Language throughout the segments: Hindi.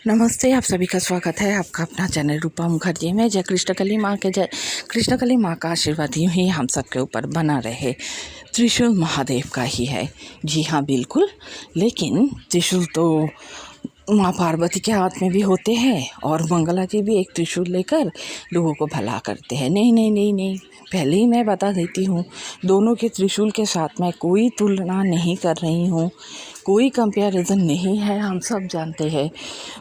नमस्ते, आप सभी का स्वागत है आपका अपना चैनल रूपा मुखर्जी में। जय कृष्णकाली माँ के जय। कृष्णकाली माँ का आशीर्वाद यूँ ही हम सबके ऊपर बना रहे। त्रिशूल महादेव का ही है, जी हाँ बिल्कुल। लेकिन त्रिशूल तो माँ पार्वती के हाथ में भी होते हैं और मंगला जी भी एक त्रिशूल लेकर लोगों को भला करते हैं। नहीं नहीं नहीं नहीं, पहले ही मैं बता देती हूँ, दोनों के त्रिशूल के साथ मैं कोई तुलना नहीं कर रही हूँ, कोई कंपैरिजन नहीं है। हम सब जानते हैं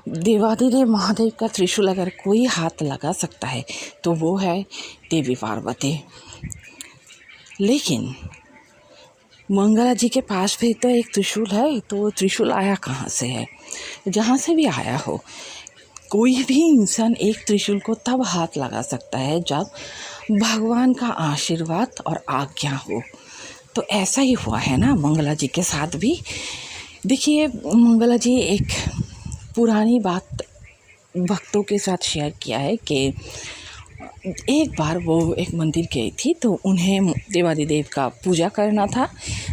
देवाधिदेव महादेव का त्रिशूल अगर कोई हाथ लगा सकता है तो वो है देवी पार्वती। लेकिन मंगला जी के पास भी तो एक त्रिशूल है, तो वो त्रिशूल आया कहाँ से है? जहाँ से भी आया हो, कोई भी इंसान एक त्रिशूल को तब हाथ लगा सकता है जब भगवान का आशीर्वाद और आज्ञा हो। तो ऐसा ही हुआ है ना मंगला जी के साथ भी। देखिए, मंगला जी एक पुरानी बात भक्तों के साथ शेयर किया है कि एक बार वो एक मंदिर गई थी, तो उन्हें देवाधिदेव का पूजा करना था।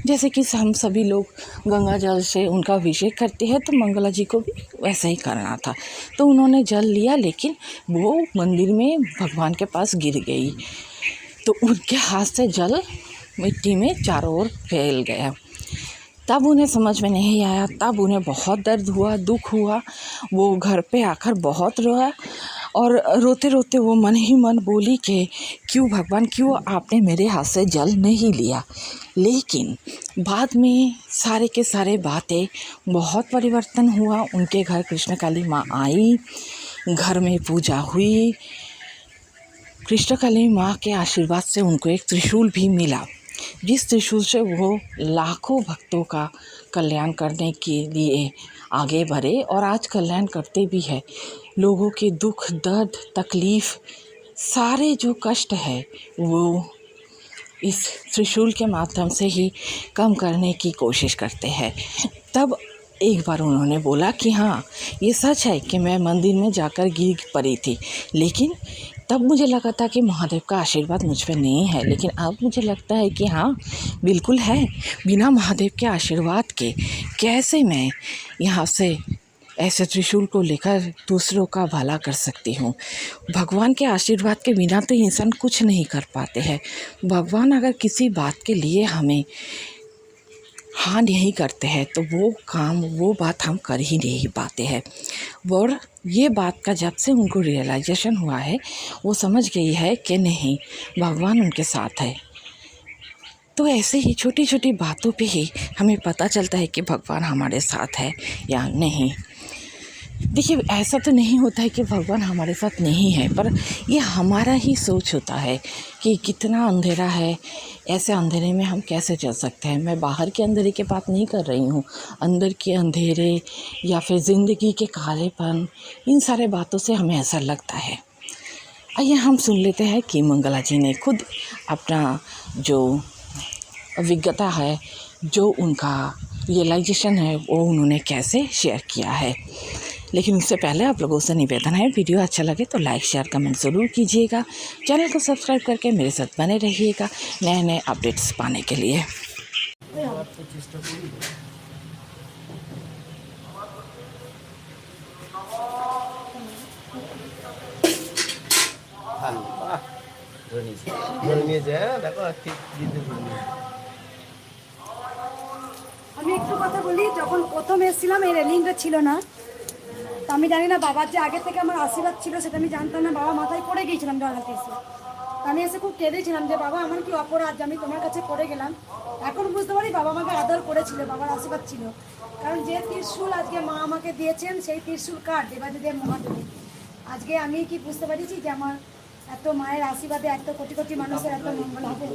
जैसे कि हम सभी लोग गंगा जल से उनका अभिषेक करते हैं, तो मंगला जी को भी वैसा ही करना था। तो उन्होंने जल लिया, लेकिन वो मंदिर में भगवान के पास गिर गई, तो उनके हाथ से जल मिट्टी में चारों ओर फैल गया। तब उन्हें समझ में नहीं आया, तब उन्हें बहुत दर्द हुआ, दुख हुआ। वो घर पे आकर बहुत रोया और रोते रोते वो मन ही मन बोली कि क्यों भगवान, क्यों आपने मेरे हाथ से जल नहीं लिया। लेकिन बाद में सारे के सारे बातें बहुत परिवर्तन हुआ। उनके घर कृष्णकाली माँ आई, घर में पूजा हुई। कृष्णकाली माँ के आशीर्वाद से उनको एक त्रिशूल भी मिला, जिस त्रिशूल से वो लाखों भक्तों का कल्याण करने के लिए आगे बढ़े और आज कल्याण करते भी हैं। लोगों के दुख दर्द तकलीफ़ सारे जो कष्ट है वो इस त्रिशूल के माध्यम से ही कम करने की कोशिश करते हैं। तब एक बार उन्होंने बोला कि हाँ, ये सच है कि मैं मंदिर में जाकर गिर पड़ी थी, लेकिन तब मुझे लगा था कि महादेव का आशीर्वाद मुझ पे नहीं है, लेकिन अब मुझे लगता है कि हाँ बिल्कुल है। बिना महादेव के आशीर्वाद के कैसे मैं यहाँ से ऐसे त्रिशूल को लेकर दूसरों का भला कर सकती हूँ। भगवान के आशीर्वाद के बिना तो इंसान कुछ नहीं कर पाते हैं। भगवान अगर किसी बात के लिए हमें हाँ नहीं करते हैं तो वो काम वो बात हम कर ही नहीं पाते हैं। और ये बात का जब से उनको रियलाइजेशन हुआ है, वो समझ गई है कि नहीं, भगवान उनके साथ है। तो ऐसे ही छोटी छोटी बातों पे ही हमें पता चलता है कि भगवान हमारे साथ है या नहीं। देखिए, ऐसा तो नहीं होता है कि भगवान हमारे साथ नहीं है, पर ये हमारा ही सोच होता है कि कितना अंधेरा है, ऐसे अंधेरे में हम कैसे चल सकते हैं। मैं बाहर के अंधेरे की बात नहीं कर रही हूँ, अंदर के अंधेरे या फिर ज़िंदगी के कालेपन, इन सारे बातों से हमें ऐसा लगता है। आइए हम सुन लेते हैं कि मंगला जी ने खुद अपना जो अभिज्ञता है, जो उनका रियलाइजेशन है, वो उन्होंने कैसे शेयर किया है। लेकिन उससे पहले आप लोगों से निवेदन है, वीडियो अच्छा लगे तो लाइक शेयर कमेंट ज़रूर कीजिएगा। चैनल को सब्सक्राइब करके मेरे साथ बने रहिएगा नए नए अपडेट्स पाने के लिए। আমি একটু কথা বলি, যখন প্রথম এসেছিলাম এই রেলিংটা ছিল না, তো আমি জানি না বাবার যে আগে থেকে আমার আশীর্বাদ ছিল সেটা আমি জানতাম না। বাবা মাথায় পড়ে গিয়েছিলাম জগন্নাথ এসে, আমি এসে খুব কেঁদেছিলাম যে বাবা আমার কি অপরাধ যে আমি তোমার কাছে পড়ে গেলাম। এখন বুঝতে পারি বাবা আমাকে আদর করেছিল, বাবার আশীর্বাদ ছিল। কারণ যে ত্রিশূল আজকে মা আমাকে দিয়েছেন সেই ত্রিশূল কার, দেবাদিদেব মহাদেব। আজকে আমি কি বুঝতে পারছি যে আমার এত মায়ের আশীর্বাদে এত কোটি কোটি মানুষের এত মঙ্গল হবে।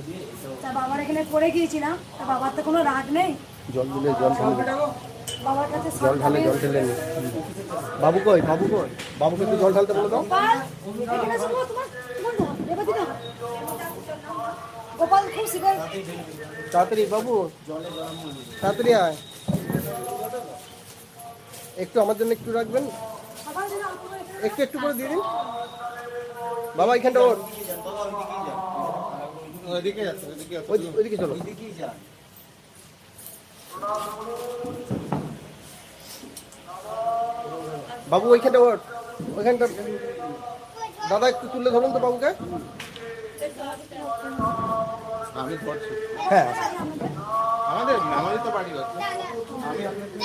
তা বাবার এখানে পড়ে গিয়েছিলাম, তা বাবার তো কোনো রাগ নেই। জল দিলে জল ঢেলে বাবার কাছে জল ঢালে জল ঢেলে নি। বাবু কই, বাবু কই, বাবুকে একটু জল ঢালতে বলে দাও। গোপাল খুব শিকার, তাড়াতাড়ি বাবু, তাড়াতাড়ি আয়। একটু আমার জন্য একটু রাখবেন, একটু একটু করে দিয়ে দিন। বাবা এখানটা ওর ওইদিকে চলো। বাবু ওইখানটা ওইখানটা দাদা একটু তুলে ধরুন তো বাবুকে। আমি ধরছি। হ্যাঁ আমাদের তো বাড়ি আছে। আমি আপনাকে